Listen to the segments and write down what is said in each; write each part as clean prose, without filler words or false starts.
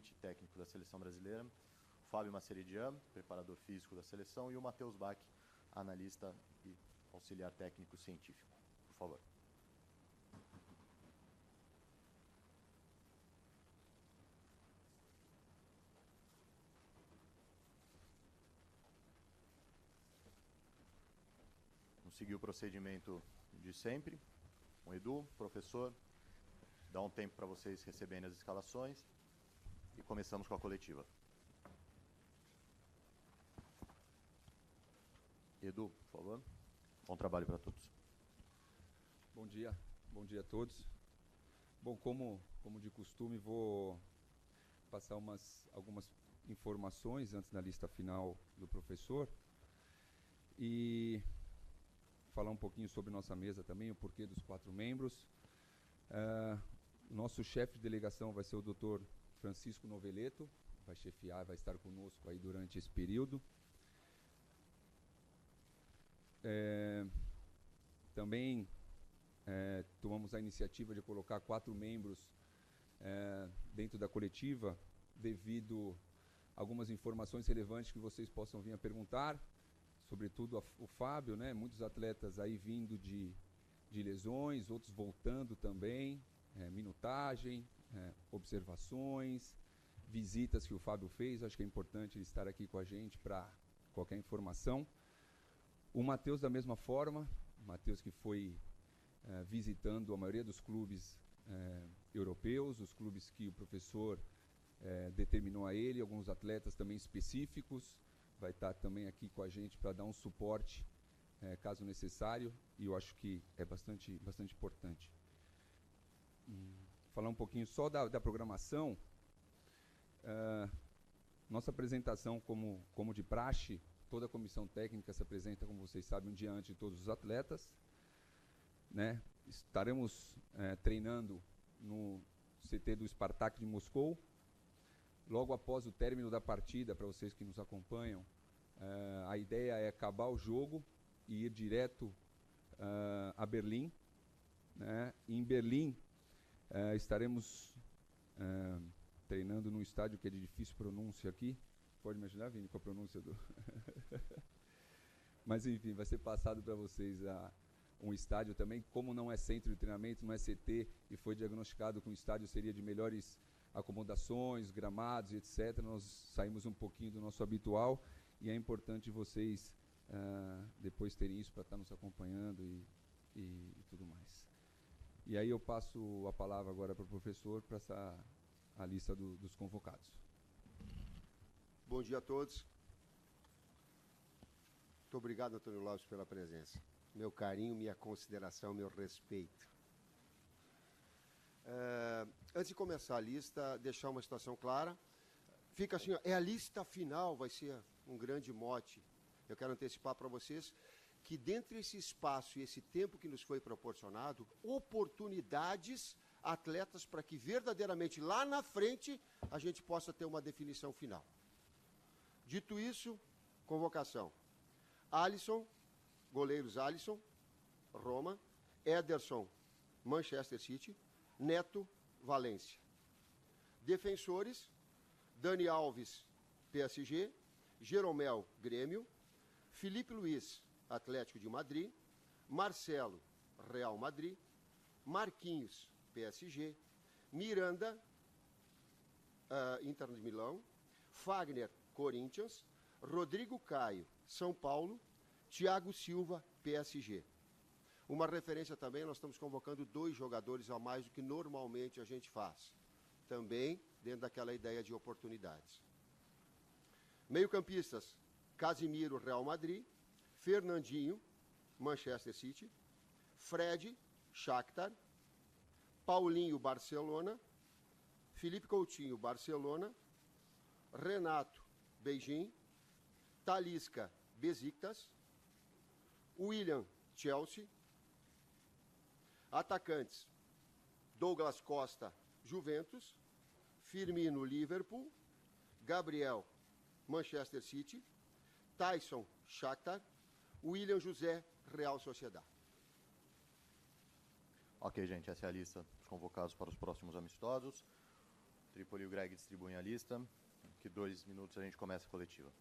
Schmidt, técnico da Seleção Brasileira, o Fábio Maceridian, preparador físico da seleção, e o Matheus Bach, analista e auxiliar técnico científico. Por favor. Vamos seguir o procedimento de sempre. O Edu, professor, dá um tempo para vocês receberem as escalações e começamos com a coletiva. Edu, por favor. Bom trabalho para todos. Bom dia a todos. Bom, como de costume, vou passar algumas informações antes da lista final do professor e falar um pouquinho sobre nossa mesa também, o porquê dos 4 membros. Nosso chefe de delegação vai ser o Dr. Francisco Noveleto, vai chefiar, vai estar conosco aí durante esse período. Também tomamos a iniciativa de colocar 4 membros dentro da coletiva, devido a algumas informações relevantes que vocês possam vir a perguntar, sobretudo o Fábio, né? Muitos atletas aí vindo de lesões, outros voltando também, minutagem, observações, visitas que o Fábio fez. Acho que é importante ele estar aqui com a gente para qualquer informação. O Matheus, da mesma forma, o Matheus que foi visitando a maioria dos clubes europeus, os clubes que o professor determinou a ele, alguns atletas também específicos, vai estar também aqui com a gente para dar um suporte, caso necessário, e eu acho que é bastante importante. Falar um pouquinho só da programação. Nossa apresentação, como de praxe, toda a comissão técnica se apresenta, como vocês sabem, um dia antes de todos os atletas, né? Estaremos treinando no CT do Spartak de Moscou. Logo após o término da partida, para vocês que nos acompanham, a ideia é acabar o jogo e ir direto a Berlim, né? E em Berlim estaremos treinando num estádio que é de difícil pronúncia aqui. Pode me ajudar, Vini, com a pronúncia do... Mas, enfim, vai ser passado para vocês um estádio também. Como não é centro de treinamento, não é CT, e foi diagnosticado que um estádio seria de melhores acomodações, gramados, etc., nós saímos um pouquinho do nosso habitual, e é importante vocês depois terem isso para estar nos acompanhando e tudo mais. E aí eu passo a palavra agora para o professor para a lista dos convocados. Bom dia a todos. Muito obrigado, Antônio Lopes, pela presença. Meu carinho, minha consideração, meu respeito. Antes de começar a lista, deixar uma situação clara. Fica assim, ó, é a lista final, vai ser um grande mote. Eu quero antecipar para vocês que dentro desse espaço e esse tempo que nos foi proporcionado, oportunidades, atletas, para que verdadeiramente lá na frente a gente possa ter uma definição final. Dito isso, convocação. Alisson, goleiros Alisson, Roma, Ederson, Manchester City, Neto, Valência. Defensores, Dani Alves, PSG, Jeromel, Grêmio, Felipe Luiz, Atlético de Madrid, Marcelo, Real Madrid, Marquinhos, PSG, Miranda, Inter de Milão, Fagner, Corinthians, Rodrigo Caio, São Paulo, Thiago Silva, PSG. Uma referência também, nós estamos convocando 2 jogadores a mais do que normalmente a gente faz. Também dentro daquela ideia de oportunidades. Meio-campistas, Casimiro, Real Madrid, Fernandinho, Manchester City, Fred, Shakhtar, Paulinho, Barcelona, Felipe Coutinho, Barcelona, Renato, Beijing, Talisca, Besiktas, William, Chelsea. Atacantes, Douglas Costa, Juventus, Firmino, Liverpool, Gabriel, Manchester City, Tyson, Shakhtar, William José, Real Sociedad. Ok, gente, essa é a lista dos convocados para os próximos amistosos. Tripoli e o Greg distribuem a lista. Daqui 2 minutos a gente começa a coletiva.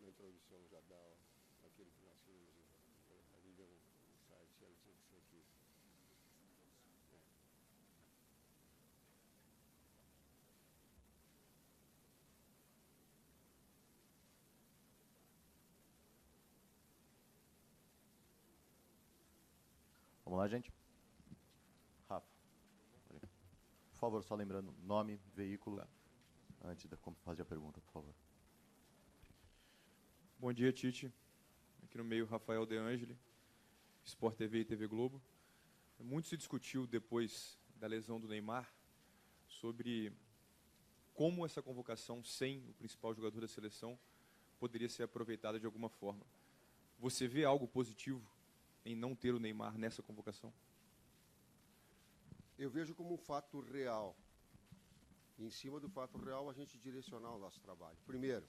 Na introdução já dá aquele finalzinho, ali deu um site, ela tinha que ser aqui. Vamos lá, gente? Rafa. Por favor, só lembrando, nome, veículo, antes de fazer a pergunta, por favor. Bom dia, Tite. Aqui no meio, Rafael De Angeli, Sport TV e TV Globo. Muito se discutiu depois da lesão do Neymar sobre como essa convocação sem o principal jogador da seleção poderia ser aproveitada de alguma forma. Você vê algo positivo em não ter o Neymar nessa convocação? Eu vejo como um fato real. E em cima do fato real, a gente direcionar o nosso trabalho. Primeiro,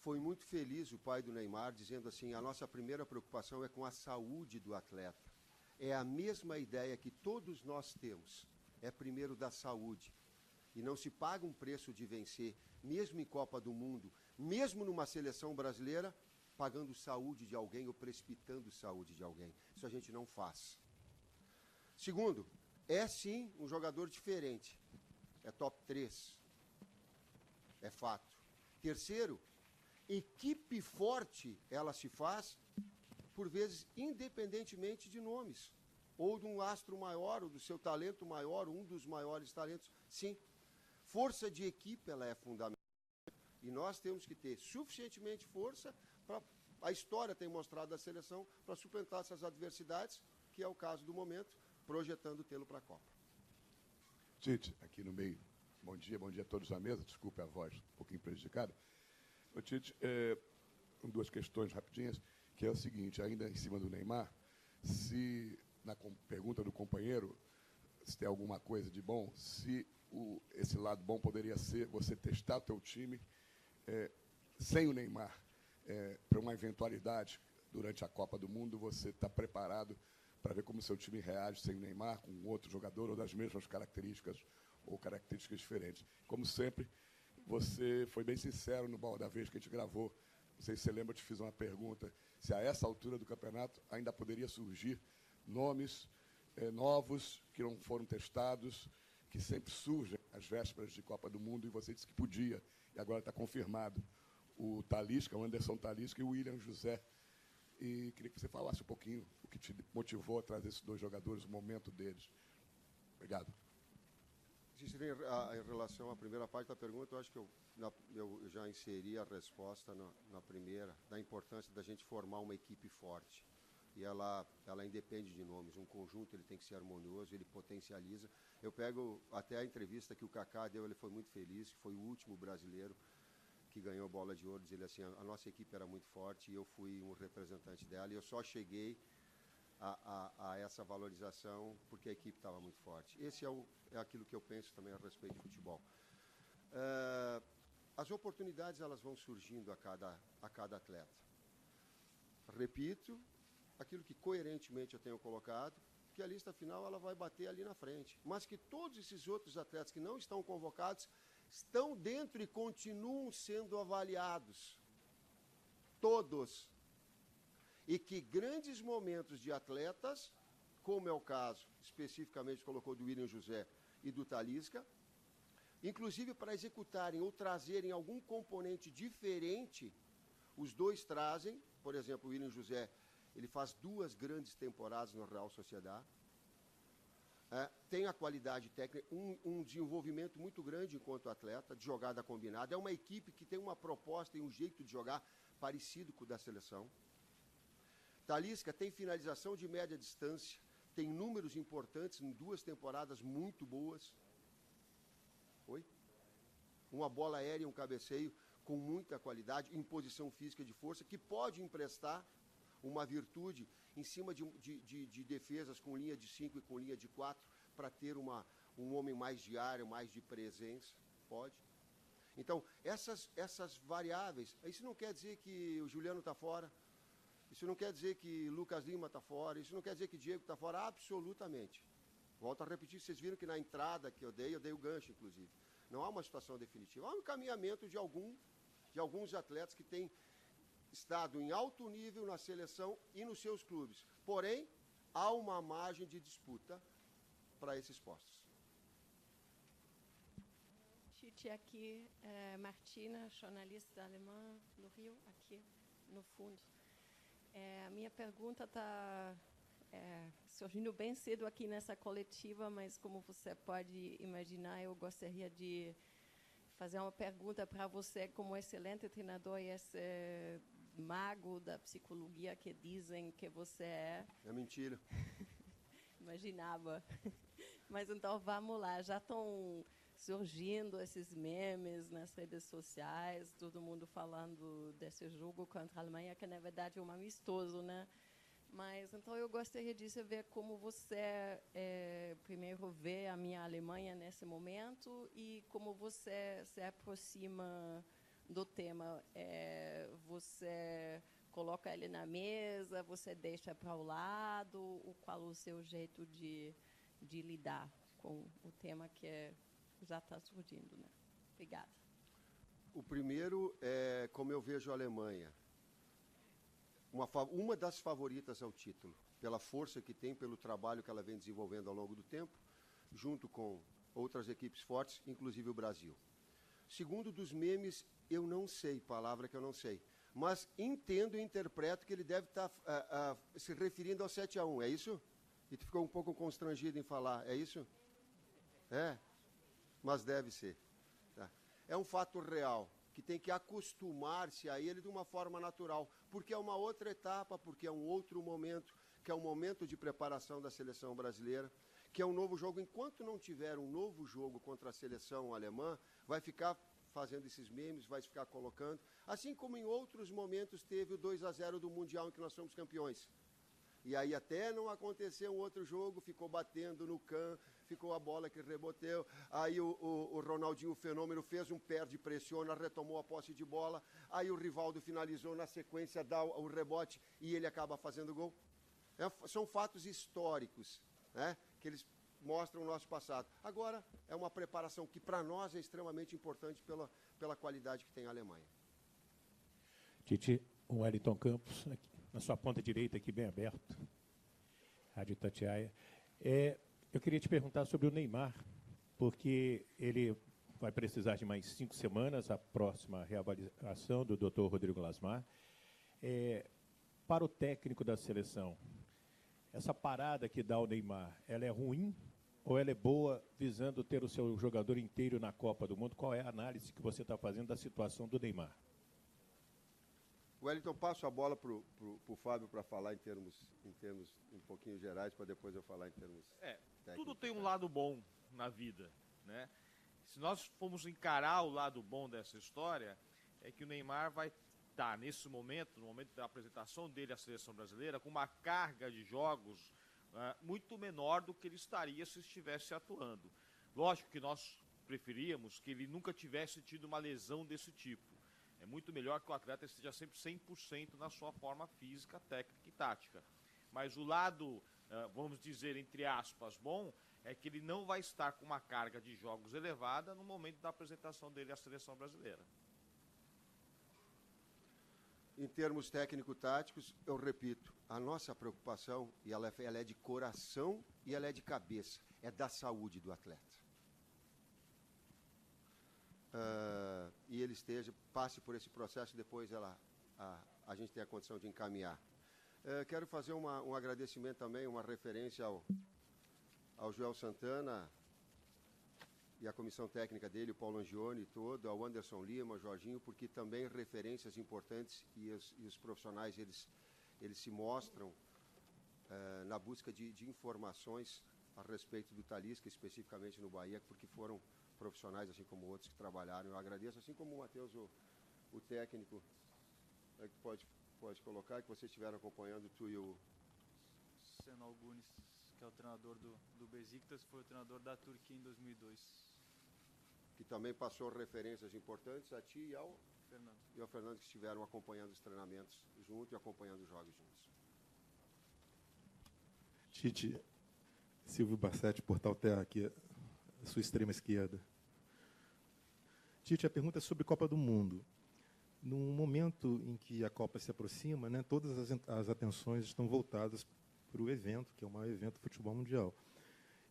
foi muito feliz o pai do Neymar dizendo assim, a nossa primeira preocupação é com a saúde do atleta. É a mesma ideia que todos nós temos. É primeiro da saúde. E não se paga um preço de vencer, mesmo em Copa do Mundo, mesmo numa seleção brasileira, pagando saúde de alguém ou precipitando saúde de alguém. Isso a gente não faz. Segundo, é sim um jogador diferente. É top 3. É fato. Terceiro, equipe forte ela se faz, por vezes, independentemente de nomes. Ou de um astro maior, ou do seu talento maior, um dos maiores talentos. Sim, força de equipe ela é fundamental. E nós temos que ter suficientemente força para... A história tem mostrado a seleção para suplantar essas adversidades, que é o caso do momento, projetando tê-lo para a Copa. Tite, aqui no meio. Bom dia a todos à mesa. Desculpe a voz um pouquinho prejudicada. Ô, Tite, duas questões rapidinhas, que é o seguinte, ainda em cima do Neymar, se, na pergunta do companheiro, se tem alguma coisa de bom, se esse lado bom poderia ser você testar o teu time sem o Neymar, para uma eventualidade durante a Copa do Mundo, você está preparado para ver como o seu time reage sem o Neymar, com outro jogador ou das mesmas características ou características diferentes. Como sempre, você foi bem sincero no Bola da Vez que a gente gravou. Não sei se você lembra, eu te fiz uma pergunta, se a essa altura do campeonato ainda poderia surgir nomes novos que não foram testados, que sempre surgem às vésperas de Copa do Mundo, e você disse que podia, e agora está confirmado. O Talisca, o Anderson Talisca e o William José. E queria que você falasse um pouquinho o que te motivou a trazer esses dois jogadores, o momento deles. Obrigado. Em relação à primeira parte da pergunta, eu acho que eu já inseri a resposta na primeira, da importância da gente formar uma equipe forte. E ela independe de nomes. Um conjunto ele tem que ser harmonioso, ele potencializa. Eu pego até a entrevista que o Kaká deu, ele foi muito feliz, que foi o último brasileiro que ganhou bola de ouro, diz ele assim, a nossa equipe era muito forte e eu fui um representante dela e eu só cheguei a essa valorização porque a equipe estava muito forte. Esse é aquilo que eu penso também a respeito de futebol. As oportunidades elas vão surgindo a cada atleta. Repito, aquilo que coerentemente eu tenho colocado, que a lista final ela vai bater ali na frente, mas que todos esses outros atletas que não estão convocados estão dentro e continuam sendo avaliados. Todos. E que grandes momentos de atletas, como é o caso, especificamente colocou do William José e do Talisca, inclusive para executarem ou trazerem algum componente diferente, os dois trazem, por exemplo, o William José, ele faz 2 grandes temporadas no Real Sociedad, tem a qualidade técnica, um desenvolvimento muito grande enquanto atleta, de jogada combinada, é uma equipe que tem uma proposta e um jeito de jogar parecido com o da seleção. Talisca tem finalização de média distância, tem números importantes em 2 temporadas muito boas. Oi? Uma bola aérea e um cabeceio com muita qualidade, em posição física de força, que pode emprestar uma virtude em cima de defesas com linha de 5 e com linha de 4, para ter um homem mais de área, mais de presença. Pode. Então, essas variáveis, isso não quer dizer que o Juliano está fora, isso não quer dizer que Lucas Lima está fora, isso não quer dizer que Diego está fora, absolutamente. Volto a repetir, vocês viram que na entrada que eu dei o gancho, inclusive. Não há uma situação definitiva, há um encaminhamento de alguns atletas que têm estado em alto nível na seleção e nos seus clubes. Porém, há uma margem de disputa para esses postos. Tite, aqui, Martina, jornalista alemã no Rio, aqui no fundo. A minha pergunta está surgindo bem cedo aqui nessa coletiva, mas como você pode imaginar, eu gostaria de fazer uma pergunta para você como excelente treinador e esse mago da psicologia que dizem que você é. É mentira. Imaginava. Mas então vamos lá, já estão surgindo esses memes nas redes sociais, todo mundo falando desse jogo contra a Alemanha, que na verdade é um amistoso, né? Mas então eu gostaria de saber como você primeiro vê a minha Alemanha nesse momento e como você se aproxima do tema. Você coloca ele na mesa, você deixa para o lado, qual o seu jeito de lidar com o tema que já está surgindo, né? Obrigada. O primeiro é como eu vejo a Alemanha. Uma das favoritas ao título, pela força que tem, pelo trabalho que ela vem desenvolvendo ao longo do tempo, junto com outras equipes fortes, inclusive o Brasil. Segundo dos memes, eu não sei, palavra que eu não sei, mas entendo e interpreto que ele deve estar se referindo ao 7-1, é isso? E tu ficou um pouco constrangido em falar, é isso? É, mas deve ser. Tá. É um fato real, que tem que acostumar-se a ele de uma forma natural, porque é uma outra etapa, porque é um outro momento, que é um momento de preparação da seleção brasileira, que é um novo jogo. Enquanto não tiver um novo jogo contra a seleção alemã, vai ficar fazendo esses memes, vai ficar colocando, assim como em outros momentos teve o 2-0 do Mundial em que nós fomos campeões. E aí até não aconteceu um outro jogo, ficou batendo no ficou a bola que reboteu, aí o Ronaldinho Fenômeno fez um perde, pressiona, retomou a posse de bola, aí o Rivaldo finalizou, na sequência dá o rebote e ele acaba fazendo gol. São fatos históricos, né, que eles mostram o nosso passado. Agora, é uma preparação que para nós é extremamente importante pela qualidade que tem a Alemanha. Tite, o Wellington Campos, aqui, na sua ponta direita, aqui bem aberto, Rádio Itatiaia. Eu queria te perguntar sobre o Neymar, porque ele vai precisar de mais 5 semanas, a próxima reavaliação do Dr. Rodrigo Lasmar. Para o técnico da seleção, essa parada que dá o Neymar, ela é ruim ou ela é boa, visando ter o seu jogador inteiro na Copa do Mundo? Qual é a análise que você está fazendo da situação do Neymar? Wellington, passo a bola para o Fábio para falar em termos um pouquinho gerais, para depois eu falar em termos técnicos. Tudo tem um lado bom na vida, né? Se nós formos encarar o lado bom dessa história, é que o Neymar vai estar, nesse momento, no momento da apresentação dele à seleção brasileira, com uma carga de jogos muito menor do que ele estaria se estivesse atuando. Lógico que nós preferíamos que ele nunca tivesse tido uma lesão desse tipo. É muito melhor que o atleta esteja sempre 100% na sua forma física, técnica e tática. Mas o lado, vamos dizer, entre aspas, bom, é que ele não vai estar com uma carga de jogos elevada no momento da apresentação dele à seleção brasileira. Em termos técnico-táticos, eu repito, a nossa preocupação, e ela é de coração e ela é de cabeça, é da saúde do atleta. E ele passe por esse processo e depois a gente tem a condição de encaminhar. Quero fazer um agradecimento também, uma referência ao Joel Santana e a comissão técnica dele, o Paulo Angione todo, ao Anderson Lima, ao Jorginho, porque também referências importantes e os profissionais, eles se mostram na busca de informações a respeito do Talisca, especificamente no Bahia, porque foram profissionais, assim como outros que trabalharam. Eu agradeço, assim como o Matheus, o técnico, que pode colocar, que vocês estiveram acompanhando, tu e o... Şenol Güneş, que é o treinador do Beşiktaş, foi o treinador da Turquia em 2002. Que também passou referências importantes a ti e ao Fernando, que estiveram acompanhando os treinamentos junto e acompanhando os jogos juntos. Tite, Silvio Bassetti, Portal Terra, aqui, a sua extrema esquerda. Tite, a pergunta é sobre Copa do Mundo. Num momento em que a Copa se aproxima, né, todas as atenções estão voltadas para o evento, que é o maior evento do futebol mundial.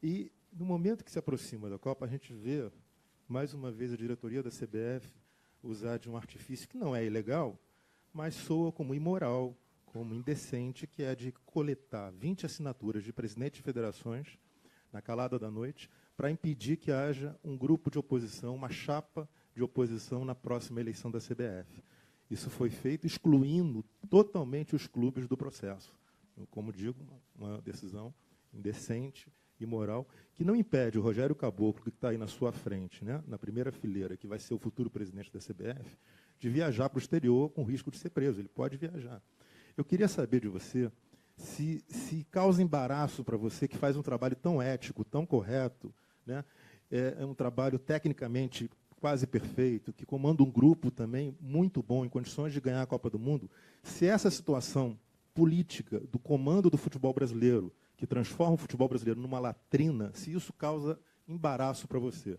E, no momento que se aproxima da Copa, a gente vê, mais uma vez, a diretoria da CBF usar de um artifício que não é ilegal, mas soa como imoral, como indecente, que é de coletar 20 assinaturas de presidentes de federações, na calada da noite, para impedir que haja um grupo de oposição, uma chapa de oposição na próxima eleição da CBF. Isso foi feito excluindo totalmente os clubes do processo. Como digo, uma decisão indecente, imoral, que não impede o Rogério Caboclo, que está aí na sua frente, né, na primeira fileira, que vai ser o futuro presidente da CBF, de viajar para o exterior com risco de ser preso. Ele pode viajar. Eu queria saber de você se causa embaraço para você, que faz um trabalho tão ético, tão correto, né, é um trabalho tecnicamente quase perfeito, que comanda um grupo também muito bom, em condições de ganhar a Copa do Mundo, se essa situação política do comando do futebol brasileiro, que transforma o futebol brasileiro numa latrina, se isso causa embaraço para você.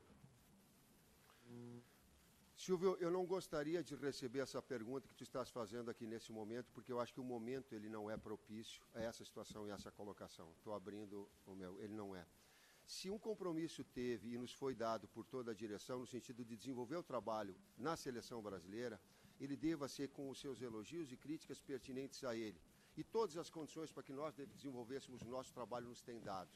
Silvio, eu não gostaria de receber essa pergunta que tu estás fazendo aqui nesse momento, porque eu acho que o momento ele não é propício a essa situação e essa colocação. Estou abrindo o meu, ele não é. Se um compromisso teve e nos foi dado por toda a direção, no sentido de desenvolver o trabalho na seleção brasileira, ele deva ser com os seus elogios e críticas pertinentes a ele. E todas as condições para que nós desenvolvêssemos o nosso trabalho nos têm dado.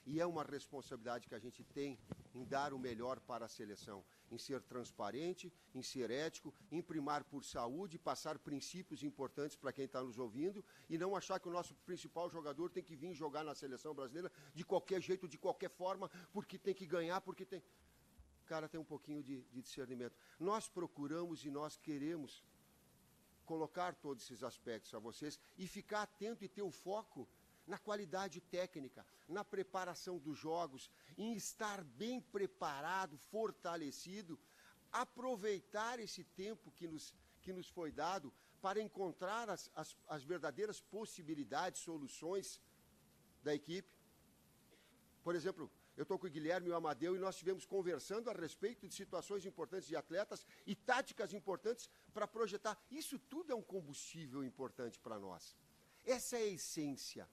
E é uma responsabilidade que a gente tem em dar o melhor para a seleção, em ser transparente, em ser ético, em primar por saúde, passar princípios importantes para quem está nos ouvindo e não achar que o nosso principal jogador tem que vir jogar na seleção brasileira de qualquer jeito, de qualquer forma, porque tem que ganhar, porque tem... Cara, tem um pouquinho de discernimento. Nós procuramos e nós queremos colocar todos esses aspectos a vocês e ficar atento e ter o foco na qualidade técnica, na preparação dos jogos, em estar bem preparado, fortalecido, aproveitar esse tempo que nos foi dado para encontrar as verdadeiras possibilidades, soluções da equipe. Por exemplo, eu estou com o Guilherme e o Amadeu e nós estivemos conversando a respeito de situações importantes de atletas e táticas importantes para projetar. Isso tudo é um combustível importante para nós. Essa é a essência.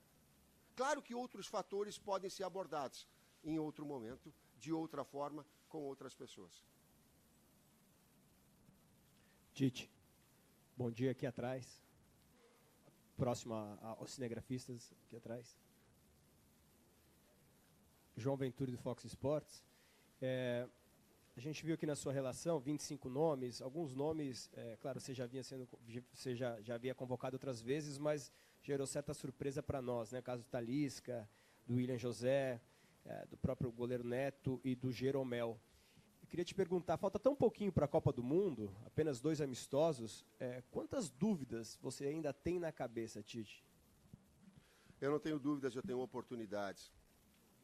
Claro que outros fatores podem ser abordados em outro momento, de outra forma, com outras pessoas. Tite, bom dia aqui atrás. Próximo aos cinegrafistas aqui atrás. João Venturi do Fox Sports. A gente viu aqui na sua relação 25 nomes, alguns nomes, claro, você já havia convocado outras vezes, mas gerou certa surpresa para nós, né? O caso do Talisca, do William José, do próprio goleiro Neto e do Jeromel. Eu queria te perguntar, falta tão pouquinho para a Copa do Mundo, apenas 2 amistosos, quantas dúvidas você ainda tem na cabeça, Tite? Eu não tenho dúvidas, eu tenho oportunidades.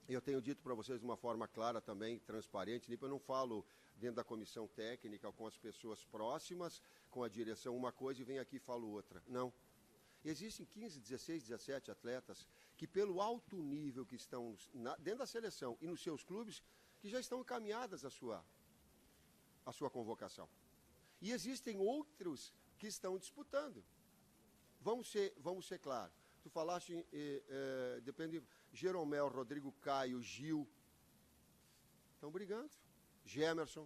Eu tenho dito para vocês de uma forma clara também, transparente, eu não falo dentro da comissão técnica, com as pessoas próximas, com a direção uma coisa e venho aqui e falo outra. Não. Existem 15, 16, 17 atletas que, pelo alto nível que estão dentro da seleção e nos seus clubes, que já estão encaminhadas a sua convocação. E existem outros que estão disputando. Vamos ser claros. Tu falaste, depende, Jeromel, Rodrigo Caio, Gil, estão brigando. Gemerson,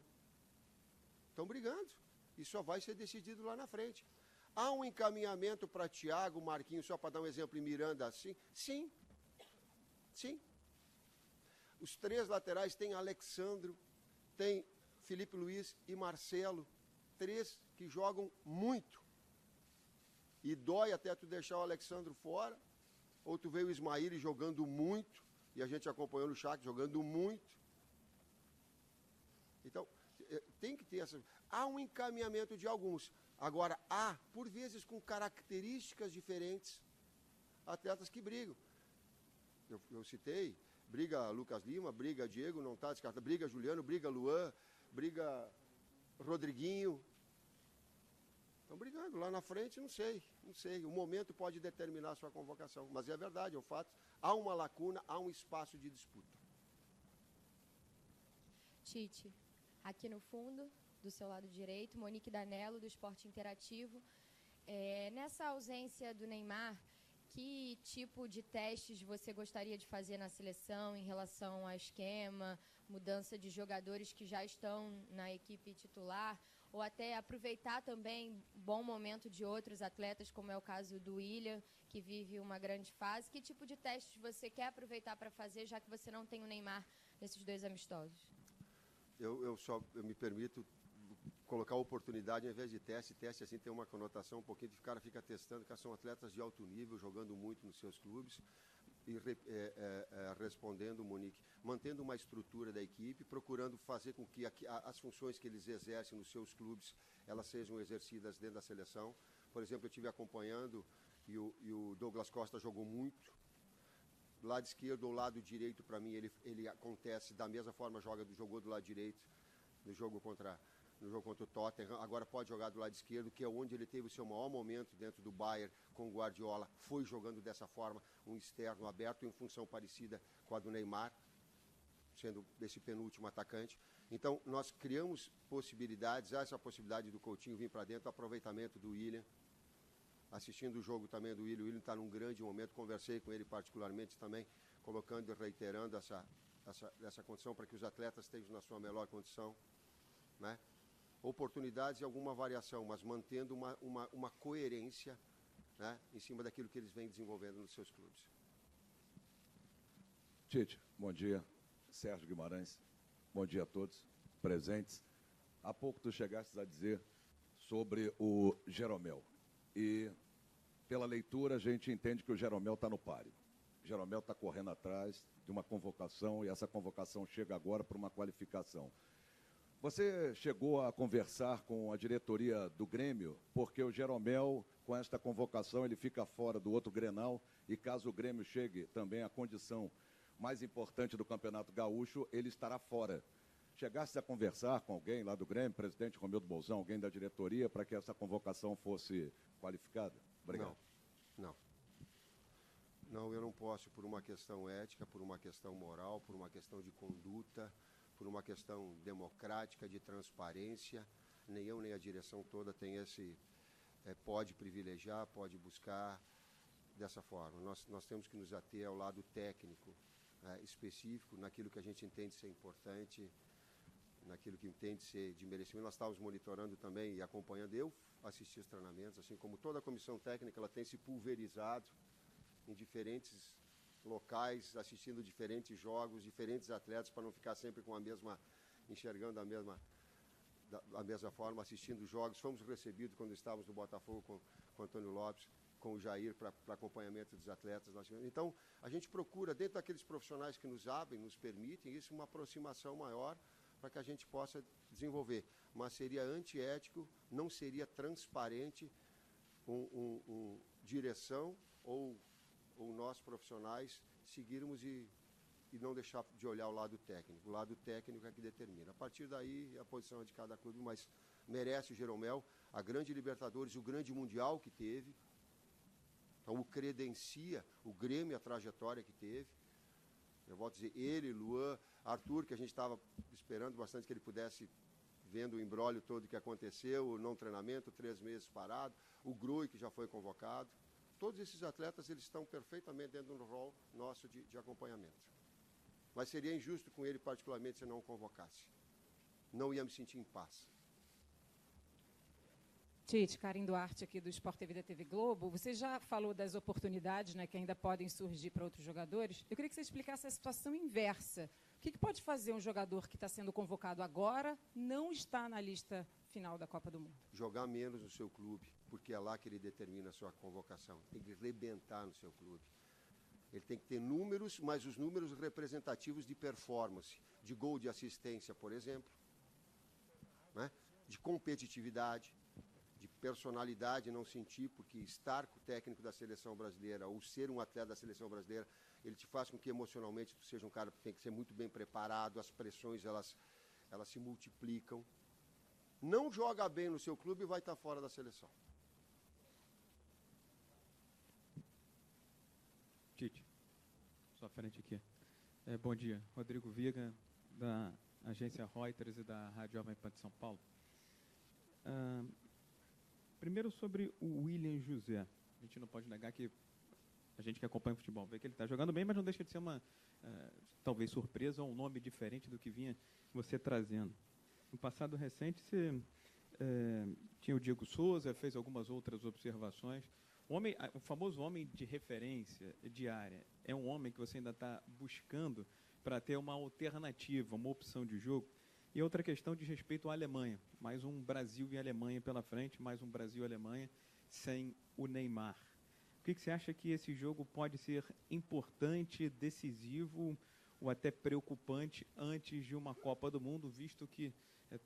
estão brigando. E só vai ser decidido lá na frente. Há um encaminhamento para Thiago, Marquinhos, só para dar um exemplo, e Miranda assim? Sim. Sim. Os 3 laterais tem Alexandro, tem Felipe Luiz e Marcelo. 3 que jogam muito. E dói até tu deixar o Alexandro fora. Ou tu veio o Ismaíli jogando muito, e a gente acompanhando o Shakhtar jogando muito. Então, tem que ter essa... Há um encaminhamento de alguns. Agora, há, por vezes, com características diferentes, atletas que brigam. Eu citei, briga Lucas Lima, briga Diego, não está descartado, briga Juliano, briga Luan, briga Rodriguinho. Estão brigando. Lá na frente, não sei. O momento pode determinar a sua convocação. Mas é verdade, é o fato. Há uma lacuna, há um espaço de disputa. Tite, aqui no fundo, do seu lado direito, Monique Danello, do Esporte Interativo. Nessa ausência do Neymar, que tipo de testes você gostaria de fazer na seleção em relação a esquema, mudança de jogadores que já estão na equipe titular, ou até aproveitar também o bom momento de outros atletas, como é o caso do William, que vive uma grande fase? Que tipo de testes você quer aproveitar para fazer, já que você não tem o Neymar nesses 2 amistosos? Eu me permito colocar oportunidade ao invés de teste. Teste assim tem uma conotação um pouquinho de cara fica testando, que são atletas de alto nível, jogando muito nos seus clubes. E respondendo, Monique, mantendo uma estrutura da equipe, procurando fazer com que as funções que eles exercem nos seus clubes, elas sejam exercidas dentro da seleção. Por exemplo, eu estive acompanhando e o Douglas Costa jogou muito. Do lado esquerdo ou lado direito, para mim, ele acontece da mesma forma, jogou do lado direito no jogo contra o Tottenham, agora pode jogar do lado esquerdo, que é onde ele teve o seu maior momento dentro do Bayern com o Guardiola, foi jogando dessa forma, um externo aberto em função parecida com a do Neymar, sendo esse penúltimo atacante. Então, nós criamos possibilidades, há essa possibilidade do Coutinho vir para dentro, o aproveitamento do William, assistindo o jogo também do William. O William está num grande momento, conversei com ele particularmente também, colocando e reiterando essa condição para que os atletas estejam na sua melhor condição, né? Oportunidades e alguma variação, mas mantendo uma coerência, né, em cima daquilo que eles vêm desenvolvendo nos seus clubes. Tite, bom dia. Sérgio Guimarães, bom dia a todos presentes. Há pouco tu chegaste a dizer sobre o Jeromel. E, pela leitura, a gente entende que o Jeromel está no páreo. O Jeromel está correndo atrás de uma convocação e essa convocação chega agora para uma qualificação. Você chegou a conversar com a diretoria do Grêmio, porque o Jeromel, com esta convocação, ele fica fora do outro Grenal, e caso o Grêmio chegue também à condição mais importante do Campeonato Gaúcho, ele estará fora. Chegasse a conversar com alguém lá do Grêmio, presidente Romildo Bolzão, alguém da diretoria, para que essa convocação fosse qualificada? Obrigado. Não, eu não posso, por uma questão ética, por uma questão moral, por uma questão de conduta, por uma questão democrática, de transparência, nem eu nem a direção toda tem pode privilegiar, pode buscar dessa forma. Nós temos que nos ater ao lado técnico, específico, naquilo que a gente entende ser importante, naquilo que entende ser de merecimento. Nós estávamos monitorando também e acompanhando, eu assisti os treinamentos, assim como toda a comissão técnica, ela tem se pulverizado em diferentes locais, assistindo diferentes jogos, diferentes atletas, para não ficar sempre com enxergando a mesma forma, assistindo jogos. Fomos recebidos quando estávamos no Botafogo com o Antônio Lopes, com o Jair, para acompanhamento dos atletas. Então, a gente procura, dentro daqueles profissionais que nos abrem, nos permitem, isso, uma aproximação maior, para que a gente possa desenvolver. Mas seria antiético, não seria transparente direção ou nós profissionais seguirmos e não deixar de olhar o lado técnico. O lado técnico é que determina. A partir daí, a posição é de cada clube, mas merece o Jeromel, a grande Libertadores, o grande Mundial que teve. Então, o credencia, o Grêmio, a trajetória que teve. Eu volto a dizer, ele, Luan, Arthur, que a gente estava esperando bastante que ele pudesse, vendo o imbróglio todo que aconteceu, o não treinamento, 3 meses parado, o Grui, que já foi convocado. Todos esses atletas, eles estão perfeitamente dentro do rol nosso de acompanhamento. Mas seria injusto com ele, particularmente, se não o convocasse. Não ia me sentir em paz. Tite, Karen Duarte aqui do Sport TV da TV Globo. Você já falou das oportunidades, né, que ainda podem surgir para outros jogadores. Eu queria que você explicasse a situação inversa. O que pode fazer um jogador que está sendo convocado agora não está na lista final da Copa do Mundo? Jogar menos no seu clube, porque é lá que ele determina a sua convocação. Tem que rebentar no seu clube. Ele tem que ter números, mas os números representativos de performance, de gol de assistência, por exemplo, né? De competitividade, de personalidade, não sentir, porque estar com o técnico da seleção brasileira ou ser um atleta da seleção brasileira, ele te faz com que emocionalmente tu seja um cara que tem que ser muito bem preparado, as pressões elas se multiplicam. Não joga bem no seu clube e vai estar fora da seleção. Tite, sua frente aqui. Bom dia, Rodrigo Viga, da agência Reuters e da Rádio Jovem Pan de São Paulo. Primeiro sobre o William José. A gente não pode negar que a gente que acompanha o futebol vê que ele está jogando bem, mas não deixa de ser uma, talvez, surpresa ou um nome diferente do que vinha você trazendo. No passado recente, você tinha o Diego Souza, fez algumas outras observações. O famoso homem de referência diária é um homem que você ainda está buscando para ter uma alternativa, uma opção de jogo. E outra questão diz respeito à Alemanha. Mais um Brasil e Alemanha pela frente, mais um Brasil e Alemanha sem o Neymar. O que você acha que esse jogo pode ser importante, decisivo ou até preocupante antes de uma Copa do Mundo, visto que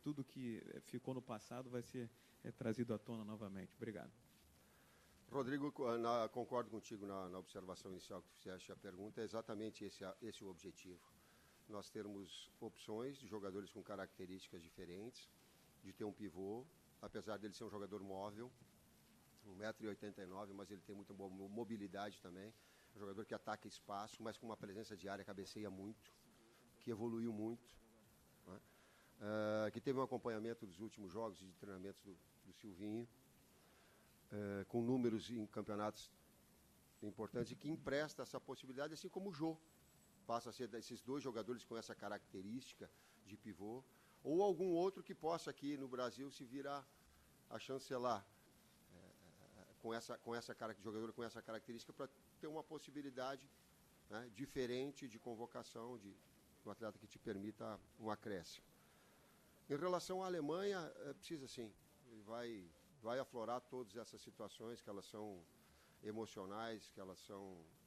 tudo que ficou no passado vai ser trazido à tona novamente? Obrigado. Rodrigo, concordo contigo na observação inicial que tu fizeste. A pergunta é exatamente esse o objetivo. Nós termos opções de jogadores com características diferentes, de ter um pivô, apesar dele ser um jogador móvel, 1,89 m, mas ele tem muita mobilidade também. Um jogador que ataca espaço, mas com uma presença diária, cabeceia muito, que evoluiu muito, né? Que teve um acompanhamento dos últimos jogos e de treinamentos do Silvinho, com números em campeonatos importantes e que empresta essa possibilidade, assim como o Jô. Passa a ser desses dois jogadores com essa característica de pivô, ou algum outro que possa aqui no Brasil se vir a chancelar jogador com essa característica para ter uma possibilidade, né, diferente de convocação de um atleta que te permita um acréscimo. Em relação à Alemanha, precisa sim, ele vai aflorar todas essas situações que elas são emocionais,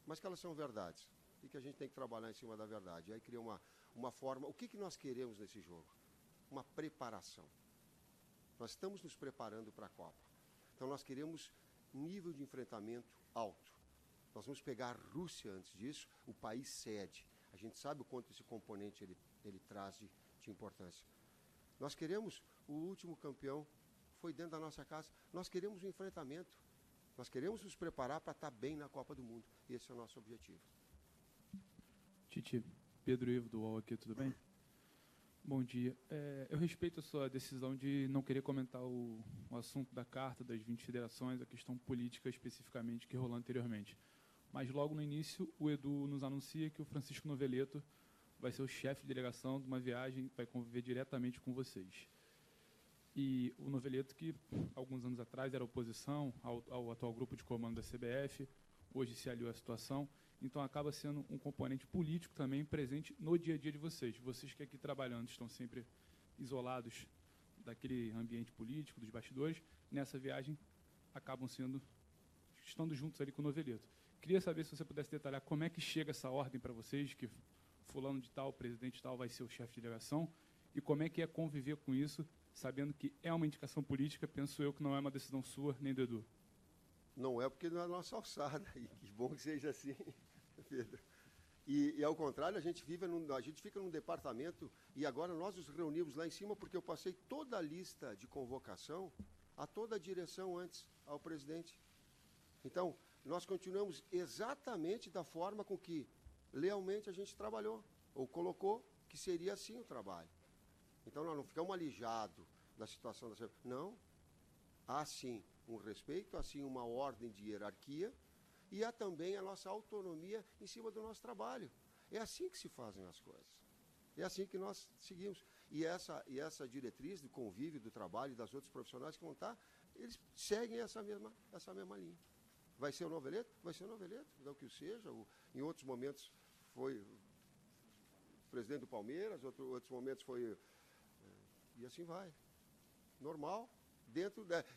mas que elas são verdades. E que a gente tem que trabalhar em cima da verdade. Aí cria uma forma. O que nós queremos nesse jogo? Uma preparação. Nós estamos nos preparando para a Copa. Então nós queremos nível de enfrentamento alto. Nós vamos pegar a Rússia antes disso, o país sede. A gente sabe o quanto esse componente ele traz de importância. Nós queremos o último campeão, foi dentro da nossa casa. Nós queremos um enfrentamento. Nós queremos nos preparar para estar bem na Copa do Mundo. Esse é o nosso objetivo. Tite, Pedro Ivo do UOL aqui, tudo bem? Bom dia. Eu respeito a sua decisão de não querer comentar o assunto da Carta das 20 federações, a questão política especificamente que rolou anteriormente. Mas logo no início, o Edu nos anuncia que o Francisco Noveleto vai ser o chefe de delegação de uma viagem, vai conviver diretamente com vocês. E o Noveleto, que alguns anos atrás era oposição ao atual grupo de comando da CBF, hoje se aliou à situação, então acaba sendo um componente político também presente no dia a dia de vocês. Vocês que aqui trabalhando estão sempre isolados daquele ambiente político, dos bastidores, nessa viagem acabam estando juntos ali com o Noveleto. Queria saber se você pudesse detalhar como é que chega essa ordem para vocês, que fulano de tal, presidente de tal, vai ser o chefe de delegação, E como é que é conviver com isso, sabendo que é uma indicação política, penso eu que não é uma decisão sua nem do Edu? Não é porque não é a nossa alçada, e que bom que seja assim, Pedro. E ao contrário, a gente fica num departamento, e agora nós nos reunimos lá em cima, porque eu passei toda a lista de convocação a toda a direção antes, ao presidente. Então, nós continuamos exatamente da forma com que lealmente a gente trabalhou, ou colocou que seria assim o trabalho. Então, nós não ficamos alijados da situação da... Não, há sim um respeito, há sim uma ordem de hierarquia, e há também a nossa autonomia em cima do nosso trabalho. É assim que se fazem as coisas. É assim que nós seguimos. E essa diretriz do convívio, do trabalho, das outros profissionais que vão estar, eles seguem essa mesma linha. Vai ser o Noveleto? Vai ser o Noveleto, é o que seja. Em outros momentos foi o presidente do Palmeiras, outros momentos foi... E assim vai. Normal.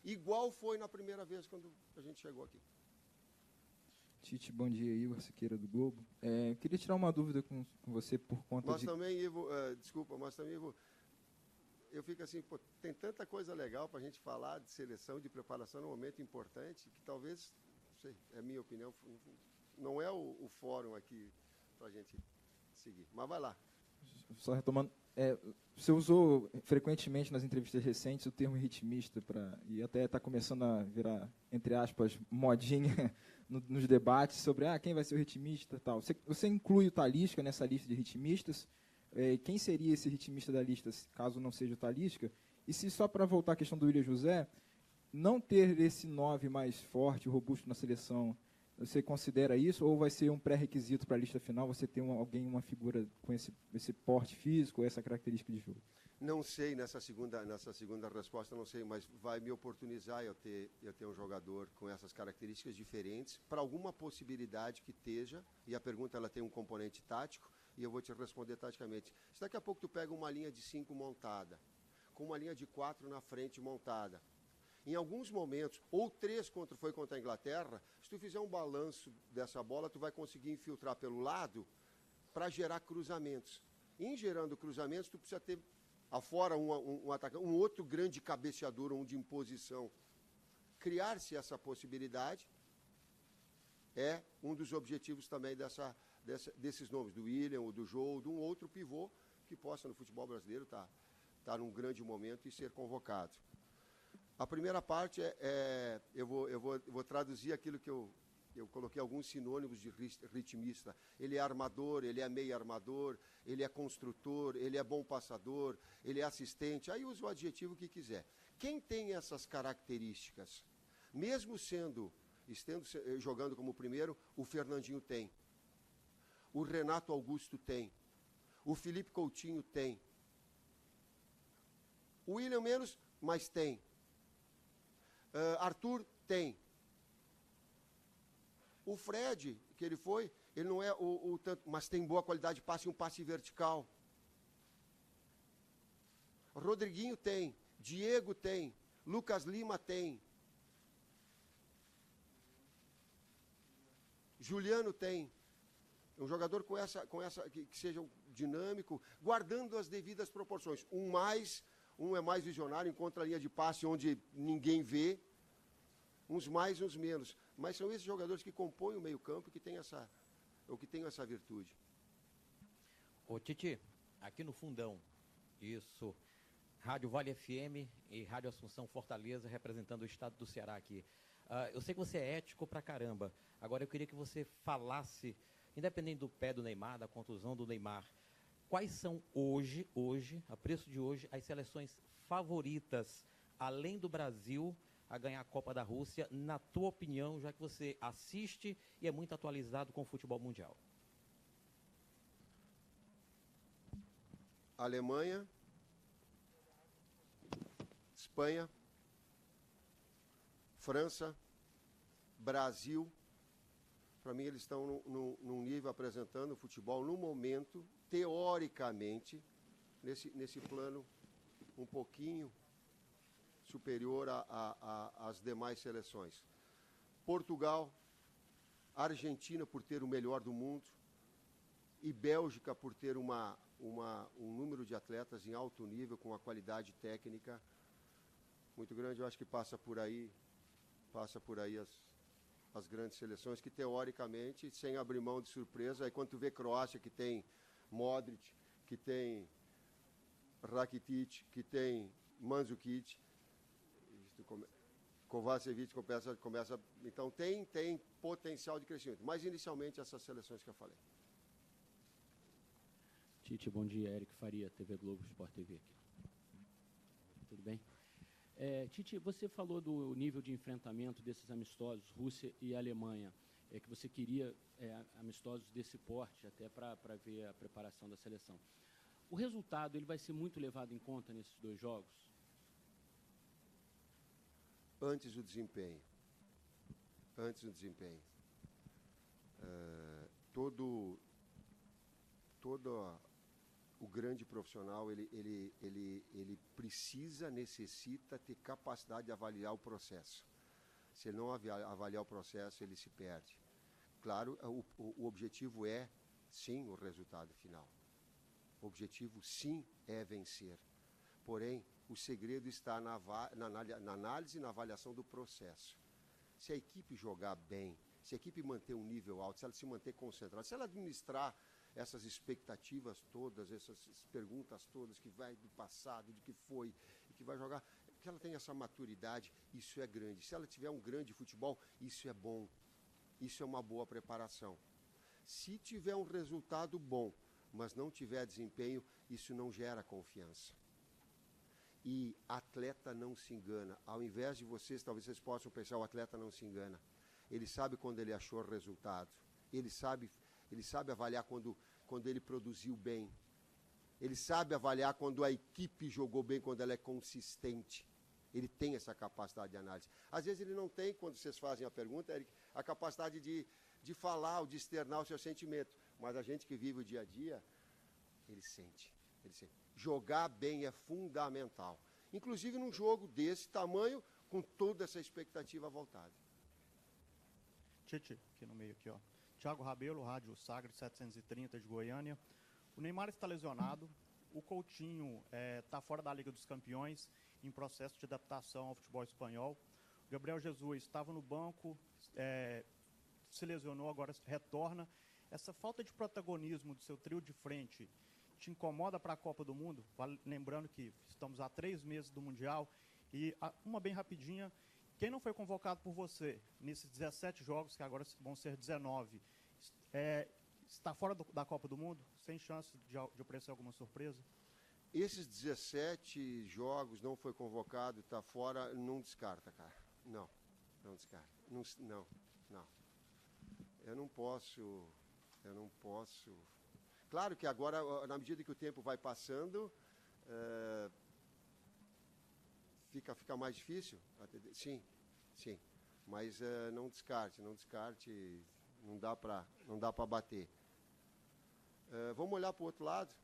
Igual foi na primeira vez quando a gente chegou aqui. Tite, bom dia, Igor Siqueira do Globo. Queria tirar uma dúvida com você por conta Mas também, Ivo, Ivo, eu fico assim, pô, tem tanta coisa legal para a gente falar de seleção, de preparação num momento importante, que talvez, não sei, é a minha opinião, não é o fórum aqui para a gente seguir. Mas vai lá. Só retomando, você usou frequentemente nas entrevistas recentes o termo ritmista, e até está começando a virar, entre aspas, modinha nos debates sobre quem vai ser o ritmista e tal. Você inclui o Talisca nessa lista de ritmistas? Quem seria esse ritmista da lista, caso não seja o Talisca? E se, só para voltar à questão do William José, não ter esse 9 mais forte, robusto na seleção, você considera isso, ou vai ser um pré-requisito para a lista final, você ter uma figura com esse porte físico, essa característica de jogo? Não sei, nessa segunda resposta, não sei, mas vai me oportunizar eu ter um jogador com essas características diferentes, para alguma possibilidade que esteja, e a pergunta ela tem um componente tático, e eu vou te responder taticamente. Se daqui a pouco tu pega uma linha de 5 montada, com uma linha de 4 na frente montada, em alguns momentos, ou 3 foi contra a Inglaterra, se tu fizer um balanço dessa bola, tu vai conseguir infiltrar pelo lado para gerar cruzamentos. Em gerando cruzamentos, tu precisa ter afora um atacante, um outro grande cabeceador, um de imposição. Criar-se essa possibilidade é um dos objetivos também desses nomes, do William, ou do Jô, ou de um outro pivô que possa no futebol brasileiro estar num grande momento e ser convocado. A primeira parte eu vou traduzir aquilo que eu coloquei alguns sinônimos de ritmista. Ele é armador, ele é meio armador, ele é construtor, ele é bom passador, ele é assistente, aí usa o adjetivo que quiser. Quem tem essas características, mesmo jogando como primeiro, o Fernandinho tem, o Renato Augusto tem, o Felipe Coutinho tem, o William menos, mas tem. Arthur tem. O Fred, que ele não é o tanto, mas tem boa qualidade de passe e um passe vertical. Rodriguinho tem, Diego tem, Lucas Lima tem. Juliano tem. Um jogador que seja dinâmico, guardando as devidas proporções. Um é mais visionário, encontra a linha de passe onde ninguém vê, uns mais, uns menos. Mas são esses jogadores que compõem o meio-campo que têm essa virtude. Ô, Titi, aqui no fundão, isso, Rádio Vale FM e Rádio Assunção Fortaleza, representando o estado do Ceará aqui. Eu sei que você é ético pra caramba. Agora eu queria que você falasse, independente do pé do Neymar, da contusão do Neymar, quais são hoje, a preço de hoje, as seleções favoritas, além do Brasil, a ganhar a Copa da Rússia, na tua opinião, já que você assiste e é muito atualizado com o futebol mundial? Alemanha, Espanha, França, Brasil. Para mim, eles estão num nível apresentando o futebol, no momento, teoricamente, nesse plano um pouquinho superior às demais seleções. Portugal, Argentina, por ter o melhor do mundo, e Bélgica por ter um número de atletas em alto nível, com uma qualidade técnica muito grande. Eu acho que passa por aí as grandes seleções, que teoricamente, sem abrir mão de surpresa, aí quando tu vê Croácia, que tem Modric, que tem Rakitic, que tem Mandzukic, Kovacevic começa, então tem potencial de crescimento, mas inicialmente essas seleções que eu falei. Tite, bom dia. Eric Faria, TV Globo, Sport TV aqui. Tudo bem? Tite, você falou do nível de enfrentamento desses amistosos, Rússia e Alemanha, que você queria amistosos desse porte, até para ver a preparação da seleção. O resultado ele vai ser muito levado em conta nesses dois jogos? Antes do desempenho. Todo o grande profissional, ele necessita ter capacidade de avaliar o processo. Se ele não avaliar o processo, ele se perde. Claro, o objetivo é, sim, o resultado final. O objetivo, sim, é vencer. Porém, o segredo está na análise e na avaliação do processo. Se a equipe jogar bem, se a equipe manter um nível alto, se ela se manter concentrada, se ela administrar essas expectativas todas, essas perguntas todas, que vai do passado, de que foi, e que vai jogar, que ela tenha essa maturidade, isso é grande. Se ela tiver um grande futebol, isso é bom. Isso é uma boa preparação. Se tiver um resultado bom, mas não tiver desempenho, isso não gera confiança. E atleta não se engana. Ao invés de vocês, talvez vocês possam pensar, o atleta não se engana. Ele sabe quando ele achou o resultado. Ele sabe avaliar quando ele produziu bem. Ele sabe avaliar quando a equipe jogou bem, quando ela é consistente. Ele tem essa capacidade de análise. Às vezes ele não tem, quando vocês fazem a pergunta, Eric, a capacidade de falar, ou de externar o seu sentimento. Mas a gente que vive o dia a dia, ele sente. Jogar bem é fundamental. Inclusive num jogo desse tamanho, com toda essa expectativa voltada. Tite, aqui no meio aqui, ó. Thiago Rabelo, Rádio Sagres 730 de Goiânia. O Neymar está lesionado. O Coutinho está fora da Liga dos Campeões, em processo de adaptação ao futebol espanhol. O Gabriel Jesus estava no banco, se lesionou, agora retorna. Essa falta de protagonismo do seu trio de frente te incomoda para a Copa do Mundo? Lembrando que estamos há 3 meses do Mundial. E uma bem rapidinha, quem não foi convocado por você nesses 17 jogos, que agora vão ser 19, está fora da Copa do Mundo? Sem chance de aparecer alguma surpresa? Esses 17 jogos, não foi convocado, está fora, não descarta, cara. Não descarta. Não. Eu não posso. Claro que agora, na medida que o tempo vai passando, fica mais difícil. Sim. Mas não descarte. Não dá para bater. Vamos olhar para o outro lado.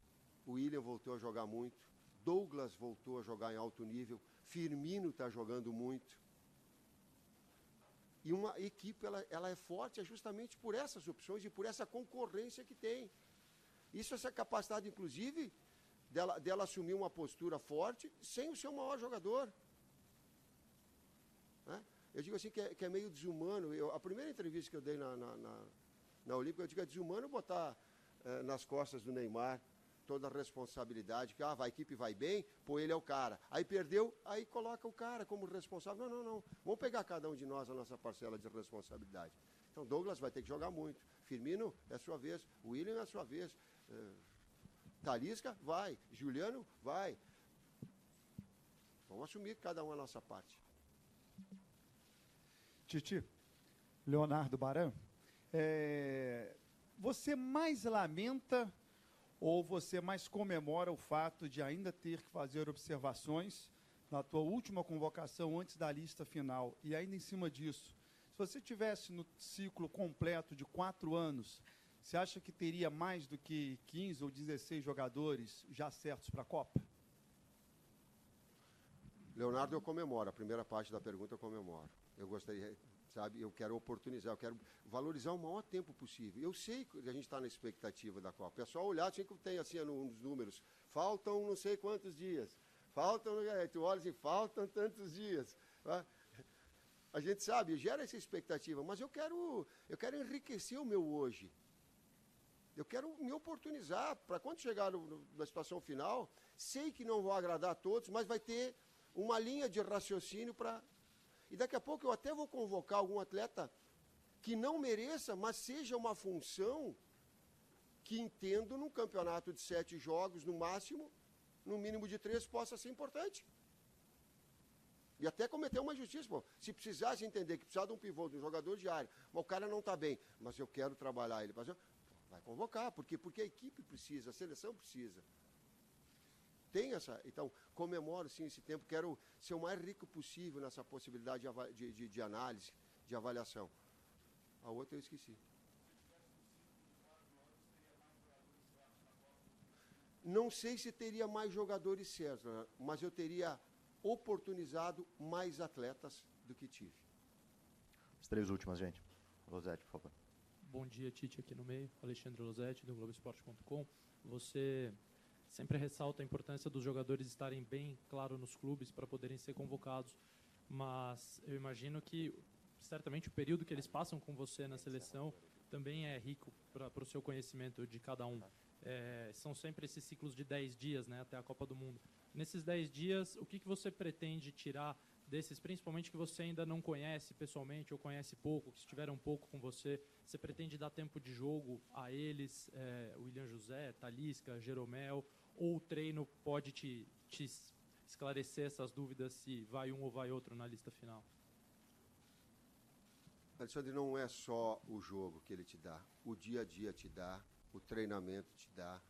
O William voltou a jogar muito. Douglas voltou a jogar em alto nível. Firmino está jogando muito. E uma equipe, ela é forte justamente por essas opções e por essa concorrência que tem. Isso, essa capacidade, inclusive, dela assumir uma postura forte sem o seu maior jogador. Né? Eu digo assim que é meio desumano. A primeira entrevista que eu dei na Olímpica, eu digo que é desumano botar nas costas do Neymar toda a responsabilidade, que a equipe vai bem, pô, ele é o cara. Aí perdeu, aí coloca o cara como responsável. Não. Vamos pegar cada um de nós a nossa parcela de responsabilidade. Então, Douglas vai ter que jogar muito. Firmino é a sua vez. William é a sua vez. Talisca, vai. Juliano, vai. Vamos assumir cada um a nossa parte. Titi, Leonardo Baran, você mais lamenta ou você mais comemora o fato de ainda ter que fazer observações na tua última convocação antes da lista final? E ainda em cima disso, se você tivesse no ciclo completo de 4 anos, você acha que teria mais do que 15 ou 16 jogadores já certos para a Copa? Leonardo, eu comemoro. A primeira parte da pergunta eu comemoro. Eu gostaria, sabe? Eu quero oportunizar, eu quero valorizar o maior tempo possível. Eu sei que a gente está na expectativa da Copa. O pessoal olhar, tinha que tem assim nos números, faltam não sei quantos dias, tu olha assim, faltam tantos dias. Tá? A gente sabe, gera essa expectativa, mas eu quero enriquecer o meu hoje. Eu quero me oportunizar para quando chegar na situação final, sei que não vou agradar a todos, mas vai ter uma linha de raciocínio para... E daqui a pouco eu até vou convocar algum atleta que não mereça, mas seja uma função que entendo num campeonato de 7 jogos, no máximo, no mínimo de 3, possa ser importante. E até cometer uma injustiça. Pô. Se precisasse entender que precisava de um pivô, de um jogador de área, mas o cara não está bem, mas eu quero trabalhar ele. Vai convocar, porque a equipe precisa, a seleção precisa. Tem essa... Então, comemoro sim esse tempo, quero ser o mais rico possível nessa possibilidade de análise, de avaliação. A outra eu esqueci. Não sei se teria mais jogadores certos, mas eu teria oportunizado mais atletas do que tive. As 3 últimas, gente. Losetti, por favor. Bom dia, Tite, aqui no meio. Alexandre Losetti, do Globoesporte.com. Você sempre ressalta a importância dos jogadores estarem bem claro nos clubes para poderem ser convocados, mas eu imagino que certamente o período que eles passam com você na seleção também é rico para o seu conhecimento de cada um. São sempre esses ciclos de 10 dias, né, até a Copa do Mundo. Nesses 10 dias, o que você pretende tirar desses, principalmente que você ainda não conhece pessoalmente ou conhece pouco, que estiveram pouco com você? Você pretende dar tempo de jogo a eles, William José, Talisca, Jeromel, ou o treino pode te esclarecer essas dúvidas se vai um ou vai outro na lista final? Alexandre, não é só o jogo que ele te dá, o dia a dia te dá, o treinamento te dá,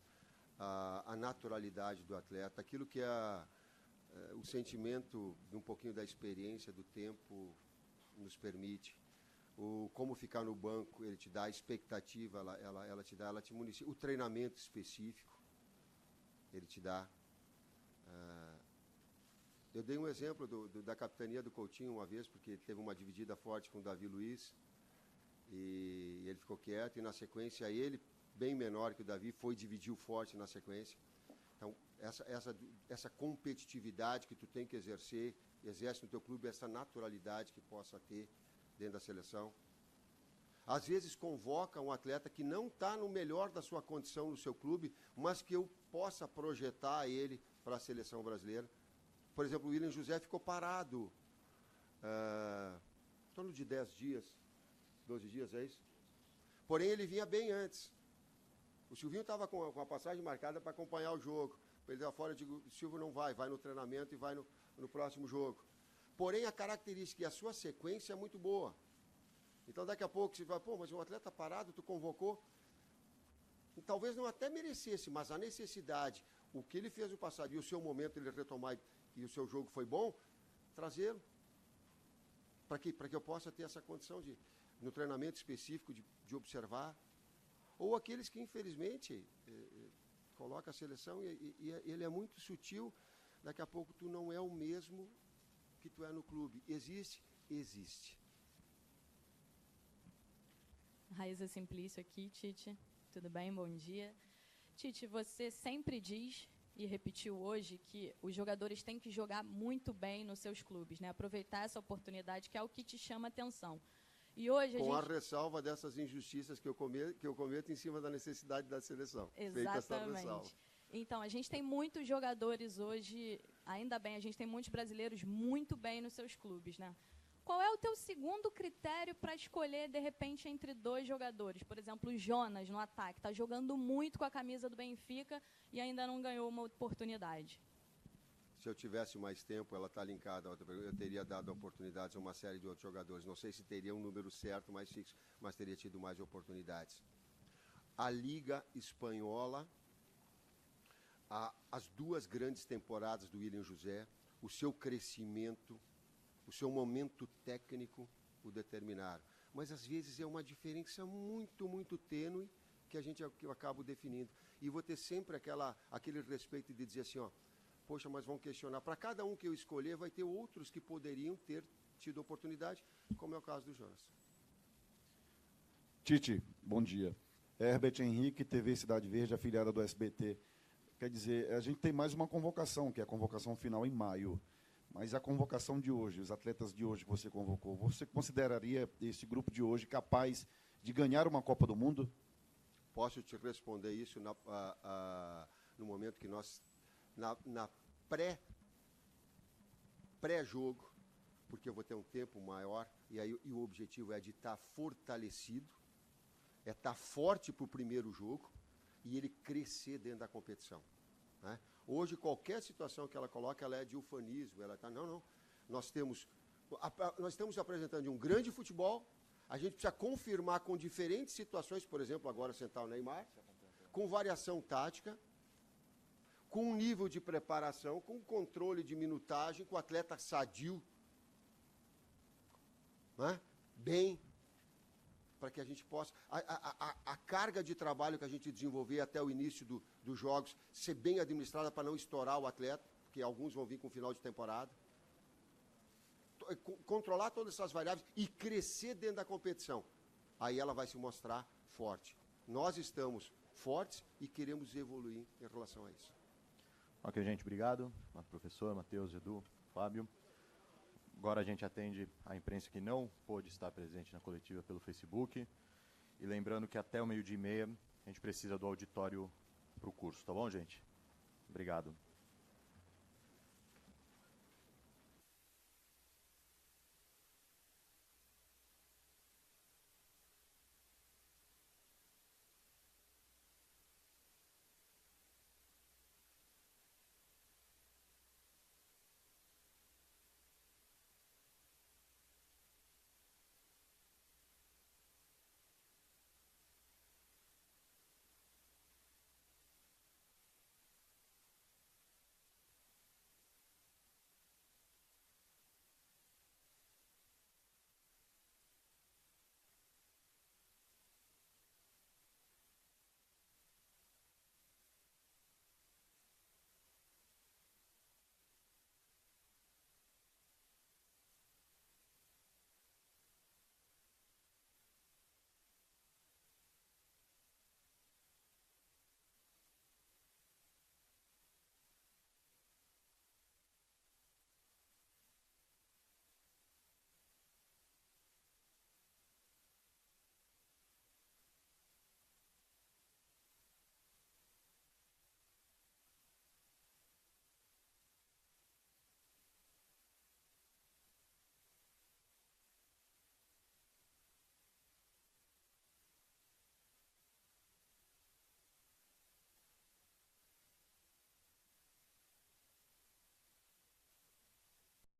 a naturalidade do atleta, aquilo que é o sentimento de um pouquinho da experiência, do tempo nos permite, como ficar no banco, ele te dá a expectativa, ela te dá, ela te municia, o treinamento específico, ele te dá. Eu dei um exemplo da capitania do Coutinho uma vez, porque teve uma dividida forte com o Davi Luiz, e ele ficou quieto, e na sequência ele, bem menor que o Davi, dividiu forte na sequência. Então, essa competitividade que tu tem que exerce no teu clube, essa naturalidade que possa ter dentro da seleção. Às vezes convoca um atleta que não está no melhor da sua condição no seu clube, mas que eu possa projetar ele para a seleção brasileira. Por exemplo, o William José ficou parado em torno de 10 dias, 12 dias, é isso? Porém, ele vinha bem antes. O Silvinho estava com a passagem marcada para acompanhar o jogo. Ele estava fora, eu digo, o Silvio não vai no treinamento e vai no próximo jogo. Porém, a característica e a sua sequência é muito boa. Então, daqui a pouco, você vai, mas um atleta parado, tu convocou. E talvez não até merecesse, mas a necessidade, o que ele fez no passado e o seu momento ele retomar e o seu jogo foi bom, trazê-lo. Para que eu possa ter essa condição no treinamento específico, de observar. Ou aqueles que, infelizmente, coloca a seleção e ele é muito sutil, daqui a pouco tu não é o mesmo que tu é no clube. Existe. Raíza Simplício aqui, Tite. Tudo bem? Bom dia. Tite, você sempre diz, e repetiu hoje, que os jogadores têm que jogar muito bem nos seus clubes, né? Aproveitar essa oportunidade, que é o que te chama atenção. E hoje a ressalva dessas injustiças que eu cometo em cima da necessidade da seleção. Exatamente. Então, a gente tem muitos jogadores hoje, ainda bem, a gente tem muitos brasileiros muito bem nos seus clubes, né? Qual é o teu segundo critério para escolher, de repente, entre 2 jogadores? Por exemplo, o Jonas, no ataque, está jogando muito com a camisa do Benfica e ainda não ganhou uma oportunidade. Se eu tivesse mais tempo, ela está linkada a outra pergunta, eu teria dado oportunidades a uma série de outros jogadores. Não sei se teria um número certo, mais fixo, mas teria tido mais oportunidades. A Liga Espanhola, as 2 grandes temporadas do William José, o seu crescimento, o seu momento técnico o determinaram. Mas, às vezes, é uma diferença muito, muito tênue que eu acabo definindo. E vou ter sempre aquele respeito de dizer assim, poxa, mas vão questionar. Para cada um que eu escolher, vai ter outros que poderiam ter tido oportunidade, como é o caso do Jonas. Tite, bom dia. Herbert Henrique, TV Cidade Verde, afiliada do SBT. Quer dizer, a gente tem mais uma convocação, que é a convocação final em maio. Mas a convocação de hoje, os atletas de hoje que você convocou, você consideraria esse grupo de hoje capaz de ganhar uma Copa do Mundo? Posso te responder isso no momento que nós, na pré-jogo, porque eu vou ter um tempo maior, e o objetivo é de estar fortalecido, é estar forte para o primeiro jogo e ele crescer dentro da competição. Né? Hoje, qualquer situação que ela coloca, ela é de ufanismo. Ela tá, não. Nós estamos apresentando um grande futebol, a gente precisa confirmar com diferentes situações, por exemplo, agora sentar o Neymar, com variação tática, com um nível de preparação, com controle de minutagem, com o atleta sadio, né? Bem, para que a gente possa... A carga de trabalho que a gente desenvolver até o início dos jogos ser bem administrada para não estourar o atleta, porque alguns vão vir com final de temporada. Controlar todas essas variáveis e crescer dentro da competição. Aí ela vai se mostrar forte. Nós estamos fortes e queremos evoluir em relação a isso. Ok, gente, obrigado. Professor, Matheus, Edu, Fábio. Agora a gente atende a imprensa que não pôde estar presente na coletiva pelo Facebook. E lembrando que até o 12:30 a gente precisa do auditório para o curso, tá bom, gente? Obrigado.